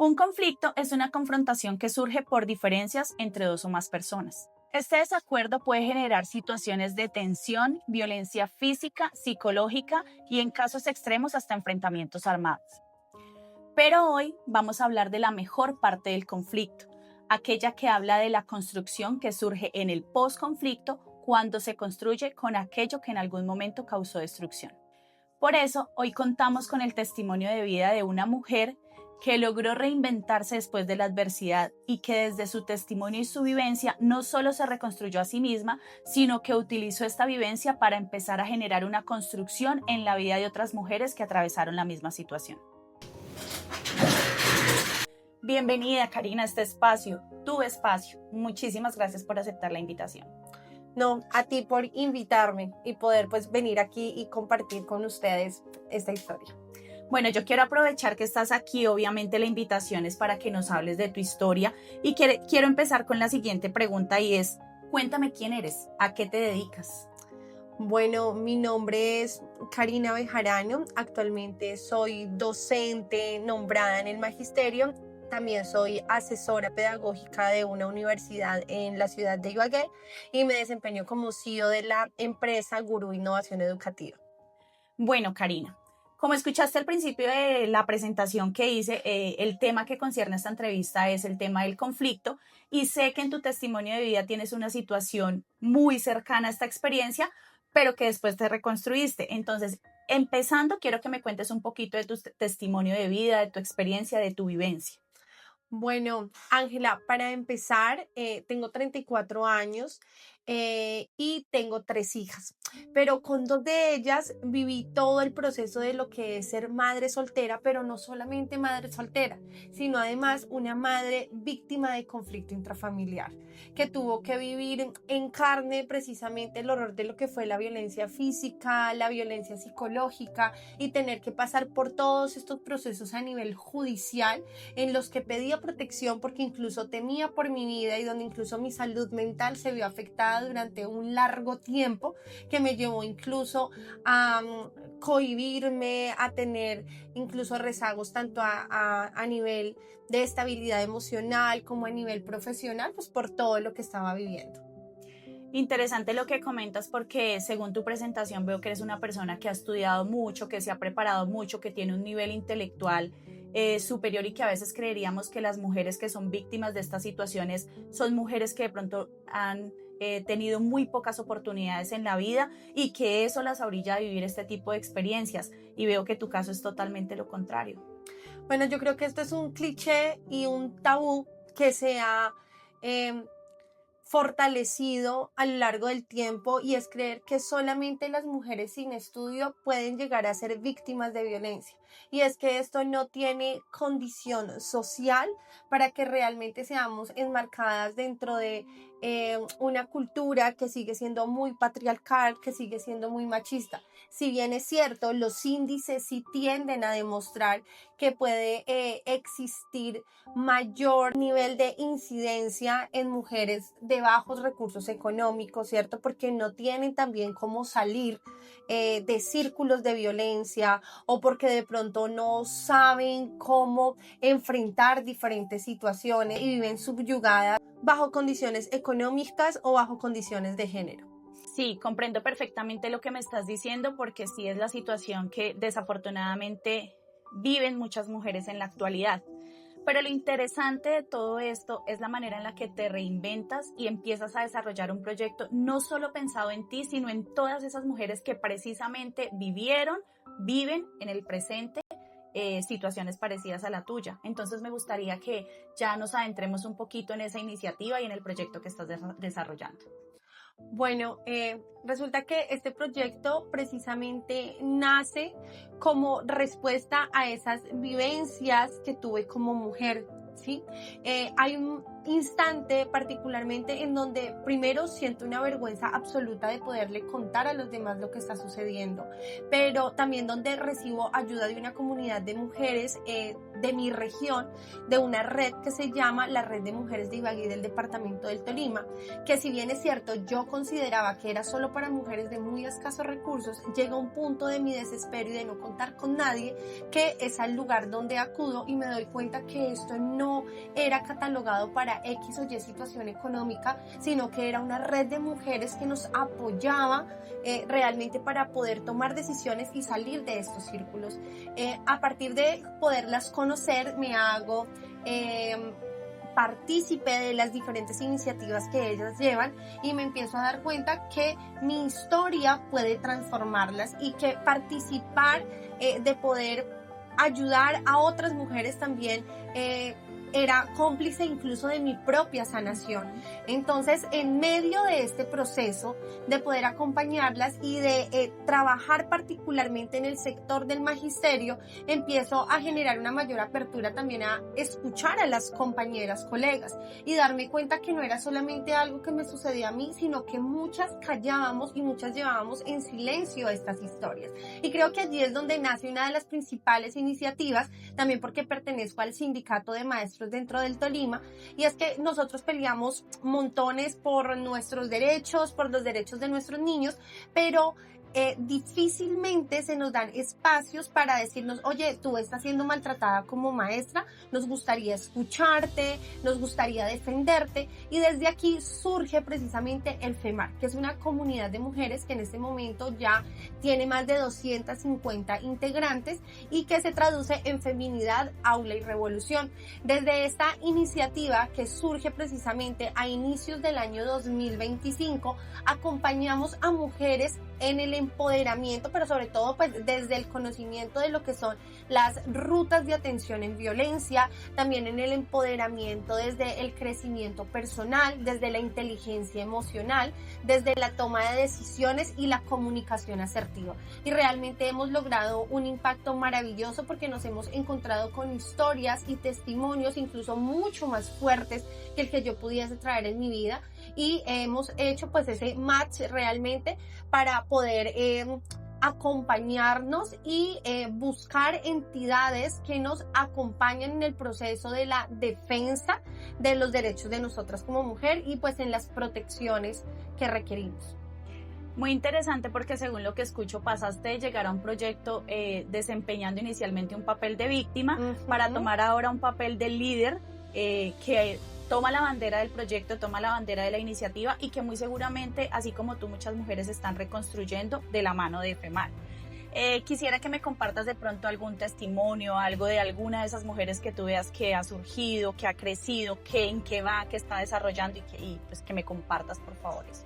Un conflicto es una confrontación que surge por diferencias entre dos o más personas. Este desacuerdo puede generar situaciones de tensión, violencia física, psicológica y en casos extremos hasta enfrentamientos armados. Pero hoy vamos a hablar de la mejor parte del conflicto, aquella que habla de la construcción que surge en el posconflicto cuando se construye con aquello que en algún momento causó destrucción. Por eso, hoy contamos con el testimonio de vida de una mujer que logró reinventarse después de la adversidad y que desde su testimonio y su vivencia no solo se reconstruyó a sí misma, sino que utilizó esta vivencia para empezar a generar una construcción en la vida de otras mujeres que atravesaron la misma situación. Bienvenida, Karina, a este espacio, tu espacio. Muchísimas gracias por aceptar la invitación. No, a ti por invitarme y poder venir aquí y compartir con ustedes esta historia. Bueno, yo quiero aprovechar que estás aquí, obviamente la invitación es para que nos hables de tu historia y quiero empezar con la siguiente pregunta y es, cuéntame quién eres, a qué te dedicas. Bueno, mi nombre es Karina Bejarano, actualmente soy docente nombrada en el magisterio. También soy asesora pedagógica de una universidad en la ciudad de Ibagué y me desempeño como CEO de la empresa Gurú Innovación Educativa. Bueno, Karina, como escuchaste al principio de la presentación que hice, el tema que concierne esta entrevista es el tema del conflicto y sé que en tu testimonio de vida tienes una situación muy cercana a esta experiencia, pero que después te reconstruiste. Entonces, empezando, quiero que me cuentes un poquito de tu testimonio de vida, de tu experiencia, de tu vivencia. Bueno, Ángela, para empezar, tengo 34 años y tengo 3 hijas, pero con 2 de ellas viví todo el proceso de lo que es ser madre soltera, pero no solamente madre soltera, sino además una madre víctima de conflicto intrafamiliar, que tuvo que vivir en carne precisamente el horror de lo que fue la violencia física, la violencia psicológica y tener que pasar por todos estos procesos a nivel judicial en los que pedía protección porque incluso temía por mi vida y donde incluso mi salud mental se vio afectada durante un largo tiempo que me llevó incluso a cohibirme, a tener incluso rezagos tanto a nivel de estabilidad emocional como a nivel profesional, pues por todo lo que estaba viviendo. Interesante lo que comentas porque según tu presentación veo que eres una persona que ha estudiado mucho, que se ha preparado mucho, que tiene un nivel intelectual superior y que a veces creeríamos que las mujeres que son víctimas de estas situaciones son mujeres que de pronto han tenido muy pocas oportunidades en la vida y que eso las orilla a vivir este tipo de experiencias y veo que tu caso es totalmente lo contrario. Bueno, yo creo que esto es un cliché y un tabú que se ha fortalecido a lo largo del tiempo y es creer que solamente las mujeres sin estudio pueden llegar a ser víctimas de violencia. Y es que esto no tiene condición social para que realmente seamos enmarcadas dentro de una cultura que sigue siendo muy patriarcal, que sigue siendo muy machista. Si bien es cierto, los índices sí tienden a demostrar que puede existir mayor nivel de incidencia en mujeres de bajos recursos económicos, ¿cierto? Porque no tienen también cómo salir de círculos de violencia o porque de pronto no saben cómo enfrentar diferentes situaciones y viven subyugadas bajo condiciones económicas o bajo condiciones de género. Sí, comprendo perfectamente lo que me estás diciendo porque sí es la situación que desafortunadamente viven muchas mujeres en la actualidad. Pero lo interesante de todo esto es la manera en la que te reinventas y empiezas a desarrollar un proyecto no solo pensado en ti, sino en todas esas mujeres que precisamente vivieron, viven en el presente situaciones parecidas a la tuya. Entonces me gustaría que ya nos adentremos un poquito en esa iniciativa y en el proyecto que estás desarrollando. Bueno, resulta que este proyecto precisamente nace como respuesta a esas vivencias que tuve como mujer, ¿sí? Hay instante particularmente en donde primero siento una vergüenza absoluta de poderle contar a los demás lo que está sucediendo, pero también donde recibo ayuda de una comunidad de mujeres de mi región, de una red que se llama la Red de Mujeres de Ibagué del departamento del Tolima, que si bien es cierto yo consideraba que era solo para mujeres de muy escasos recursos, llega un punto de mi desespero y de no contar con nadie, que es al lugar donde acudo y me doy cuenta que esto no era catalogado para X o Y situación económica, sino que era una red de mujeres que nos apoyaba realmente para poder tomar decisiones y salir de estos círculos. A partir de poderlas conocer, me hago partícipe de las diferentes iniciativas que ellas llevan y me empiezo a dar cuenta que mi historia puede transformarlas y que participar de poder ayudar a otras mujeres también era cómplice incluso de mi propia sanación. Entonces, en medio de este proceso de poder acompañarlas y de trabajar particularmente en el sector del magisterio, empiezo a generar una mayor apertura también a escuchar a las compañeras, colegas, y darme cuenta que no era solamente algo que me sucedía a mí, sino que muchas callábamos y muchas llevábamos en silencio estas historias. Y creo que allí es donde nace una de las principales iniciativas, también porque pertenezco al sindicato de maestros dentro del Tolima, y es que nosotros peleamos montones por nuestros derechos, por los derechos de nuestros niños, pero difícilmente se nos dan espacios para decirnos, oye, tú estás siendo maltratada como maestra, nos gustaría escucharte, nos gustaría defenderte, y desde aquí surge precisamente el FEMAR, que es una comunidad de mujeres que en este momento ya tiene más de 250 integrantes y que se traduce en feminidad, aula y revolución. Desde esta iniciativa que surge precisamente a inicios del año 2025, acompañamos a mujeres en el empoderamiento, pero sobre todo pues desde el conocimiento de lo que son las rutas de atención en violencia, también en el empoderamiento desde el crecimiento personal, desde la inteligencia emocional, desde la toma de decisiones y la comunicación asertiva. Y realmente hemos logrado un impacto maravilloso porque nos hemos encontrado con historias y testimonios incluso mucho más fuertes que el que yo pudiese traer en mi vida, y hemos hecho pues ese match realmente para poder acompañarnos y buscar entidades que nos acompañen en el proceso de la defensa de los derechos de nosotras como mujer y pues en las protecciones que requerimos. Muy interesante porque según lo que escucho pasaste de llegar a un proyecto desempeñando inicialmente un papel de víctima para tomar ahora un papel de líder que toma la bandera del proyecto, toma la bandera de la iniciativa y que muy seguramente, así como tú, muchas mujeres están reconstruyendo de la mano de FEMAR. Quisiera que me compartas de pronto algún testimonio, algo de alguna de esas mujeres que tú veas que ha surgido, que ha crecido, que en qué va, que está desarrollando y pues que me compartas por favor eso.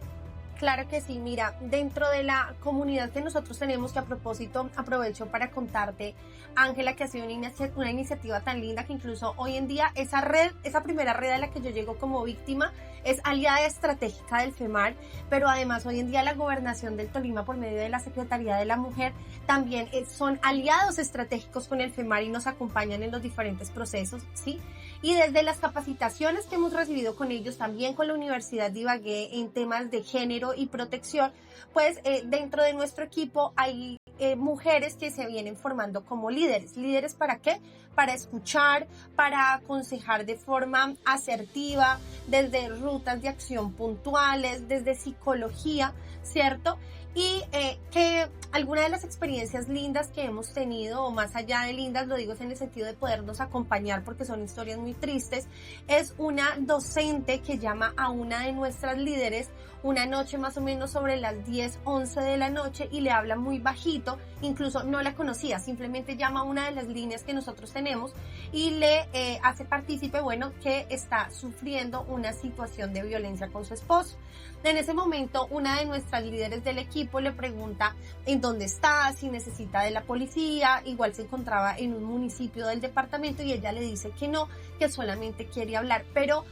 Claro que sí, mira, dentro de la comunidad que nosotros tenemos, que a propósito aprovecho para contarte, Ángela, que ha sido una iniciativa tan linda que incluso hoy en día esa red, esa primera red a la que yo llego como víctima, es aliada estratégica del FEMAR, pero además hoy en día la Gobernación del Tolima por medio de la Secretaría de la Mujer también son aliados estratégicos con el FEMAR y nos acompañan en los diferentes procesos, ¿sí? Y desde las capacitaciones que hemos recibido con ellos, también con la Universidad de Ibagué en temas de género y protección, pues dentro de nuestro equipo hay mujeres que se vienen formando como líderes. ¿Líderes para qué? Para escuchar, para aconsejar de forma asertiva, desde rutas de acción puntuales, desde psicología, ¿cierto? Y que alguna de las experiencias lindas que hemos tenido, o más allá de lindas, lo digo en el sentido de podernos acompañar porque son historias muy tristes, es una docente que llama a una de nuestras líderes una noche más o menos sobre las 10, 11 de la noche y le habla muy bajito, incluso no la conocía, simplemente llama a una de las líneas que nosotros tenemos y le hace partícipe, bueno, que está sufriendo una situación de violencia con su esposo. En ese momento, una de nuestras líderes del equipo tipo le pregunta en dónde está, si necesita de la policía, igual se encontraba en un municipio del departamento y ella le dice que no, que solamente quiere hablar, pero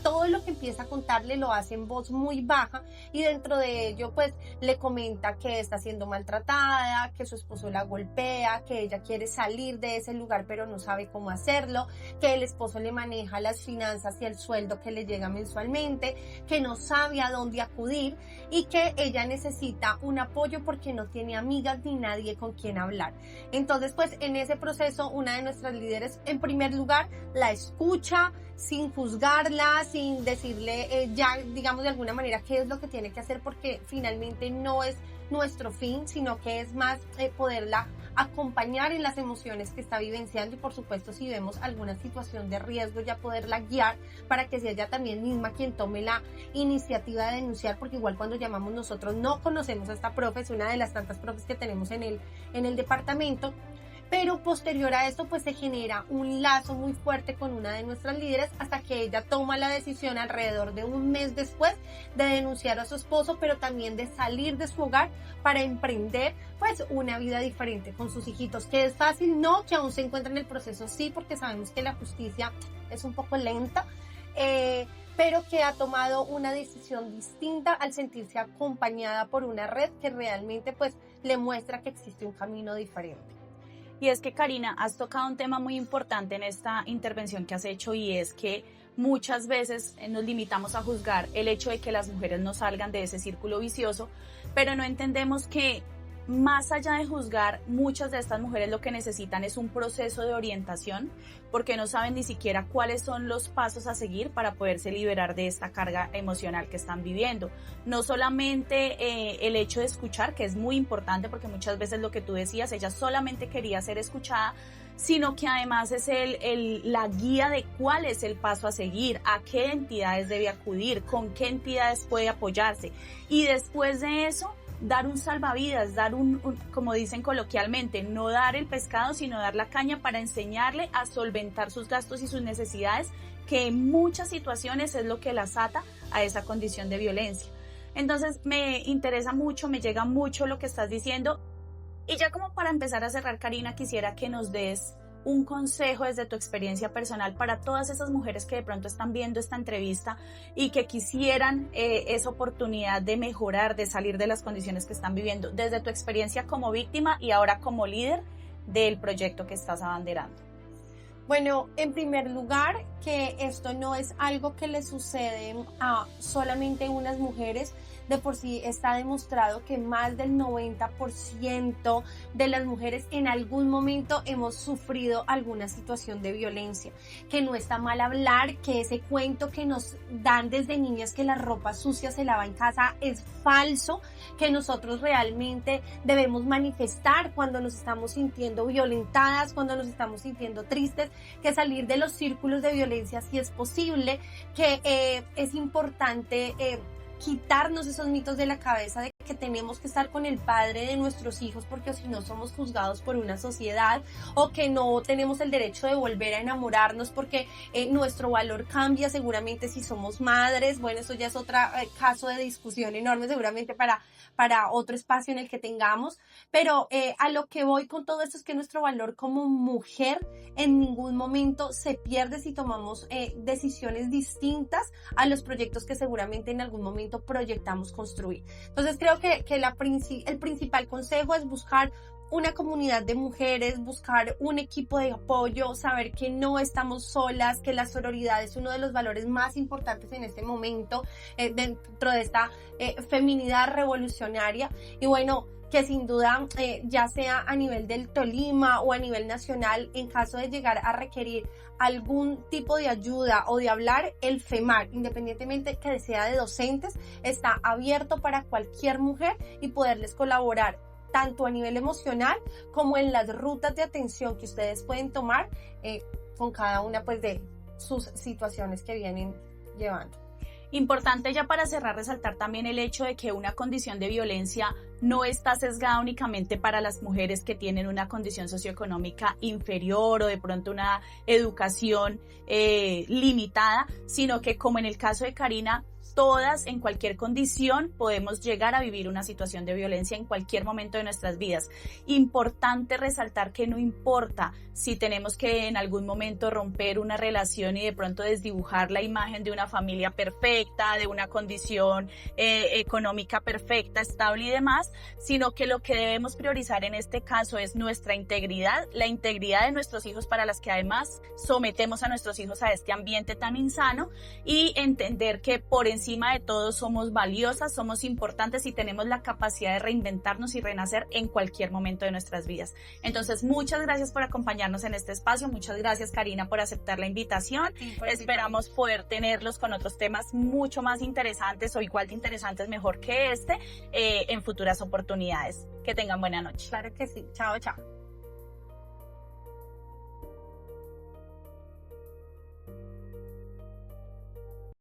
todo lo que empieza a contarle lo hace en voz muy baja y dentro de ello pues le comenta que está siendo maltratada, que su esposo la golpea, que ella quiere salir de ese lugar pero no sabe cómo hacerlo, que el esposo le maneja las finanzas y el sueldo que le llega mensualmente, que no sabe a dónde acudir y que ella necesita un apoyo porque no tiene amigas ni nadie con quien hablar. Entonces pues en ese proceso una de nuestras líderes en primer lugar la escucha sin juzgarla, sin decirle ya digamos de alguna manera qué es lo que tiene que hacer, porque finalmente no es nuestro fin, sino que es más poderla acompañar en las emociones que está vivenciando y por supuesto si vemos alguna situación de riesgo ya poderla guiar para que sea ella también misma quien tome la iniciativa de denunciar, porque igual cuando llamamos nosotros no conocemos a esta profe, es una de las tantas profes que tenemos en el departamento. Pero posterior a esto pues se genera un lazo muy fuerte con una de nuestras líderes hasta que ella toma la decisión alrededor de un mes después de denunciar a su esposo, pero también de salir de su hogar para emprender pues una vida diferente con sus hijitos. Que es fácil, no, que aún se encuentra en el proceso, sí, porque sabemos que la justicia es un poco lenta, pero que ha tomado una decisión distinta al sentirse acompañada por una red que realmente pues le muestra que existe un camino diferente. Y es que, Karina, has tocado un tema muy importante en esta intervención que has hecho y es que muchas veces nos limitamos a juzgar el hecho de que las mujeres no salgan de ese círculo vicioso, pero no entendemos que más allá de juzgar, muchas de estas mujeres lo que necesitan es un proceso de orientación porque no saben ni siquiera cuáles son los pasos a seguir para poderse liberar de esta carga emocional que están viviendo. No solamente el hecho de escuchar, que es muy importante porque muchas veces lo que tú decías, ella solamente quería ser escuchada, sino que además es la guía de cuál es el paso a seguir, a qué entidades debe acudir, con qué entidades puede apoyarse. Y después de eso, dar un salvavidas, dar como dicen coloquialmente, no dar el pescado, sino dar la caña para enseñarle a solventar sus gastos y sus necesidades, que en muchas situaciones es lo que las ata a esa condición de violencia. Entonces me interesa mucho, me llega mucho lo que estás diciendo. Y ya como para empezar a cerrar, Karina, quisiera que nos des un consejo desde tu experiencia personal para todas esas mujeres que de pronto están viendo esta entrevista y que quisieran esa oportunidad de mejorar, de salir de las condiciones que están viviendo, desde tu experiencia como víctima y ahora como líder del proyecto que estás abanderando. Bueno, en primer lugar, que esto no es algo que le sucede a solamente unas mujeres. De por sí está demostrado que más del 90% de las mujeres en algún momento hemos sufrido alguna situación de violencia, que no está mal hablar, que ese cuento que nos dan desde niñas que la ropa sucia se lava en casa es falso, que nosotros realmente debemos manifestar cuando nos estamos sintiendo violentadas, cuando nos estamos sintiendo tristes, que salir de los círculos de violencia sí es posible, que es importante quitarnos esos mitos de la cabeza de que tenemos que estar con el padre de nuestros hijos porque si no somos juzgados por una sociedad, o que no tenemos el derecho de volver a enamorarnos porque nuestro valor cambia seguramente si somos madres. Bueno, eso ya es otro caso de discusión enorme seguramente para otro espacio en el que tengamos, pero a lo que voy con todo esto es que nuestro valor como mujer en ningún momento se pierde si tomamos decisiones distintas a los proyectos que seguramente en algún momento proyectamos construir. Entonces creo que el principal consejo es buscar una comunidad de mujeres, buscar un equipo de apoyo, saber que no estamos solas, que la sororidad es uno de los valores más importantes en este momento dentro de esta feminidad revolucionaria. Y bueno, que sin duda, ya sea a nivel del Tolima o a nivel nacional, en caso de llegar a requerir algún tipo de ayuda o de hablar, el FEMAR, independientemente que sea de docentes, está abierto para cualquier mujer y poderles colaborar tanto a nivel emocional como en las rutas de atención que ustedes pueden tomar con cada una pues de sus situaciones que vienen llevando. Importante ya para cerrar resaltar también el hecho de que una condición de violencia no está sesgada únicamente para las mujeres que tienen una condición socioeconómica inferior o de pronto una educación limitada, sino que como en el caso de Karina, todas, en cualquier condición, podemos llegar a vivir una situación de violencia en cualquier momento de nuestras vidas. Importante resaltar que no importa si tenemos que en algún momento romper una relación y de pronto desdibujar la imagen de una familia perfecta, de una condición económica perfecta, estable y demás, sino que lo que debemos priorizar en este caso es nuestra integridad, la integridad de nuestros hijos, para las que además sometemos a nuestros hijos a este ambiente tan insano, y entender que por encima de todo somos valiosas, somos importantes y tenemos la capacidad de reinventarnos y renacer en cualquier momento de nuestras vidas. Entonces, muchas gracias por acompañarnos en este espacio, muchas gracias, Karina, por aceptar la invitación. Esperamos poder tenerlos con otros temas mucho más interesantes o igual de interesantes, mejor que este, en futuras oportunidades. Que tengan buena noche. Claro que sí. Chao, chao.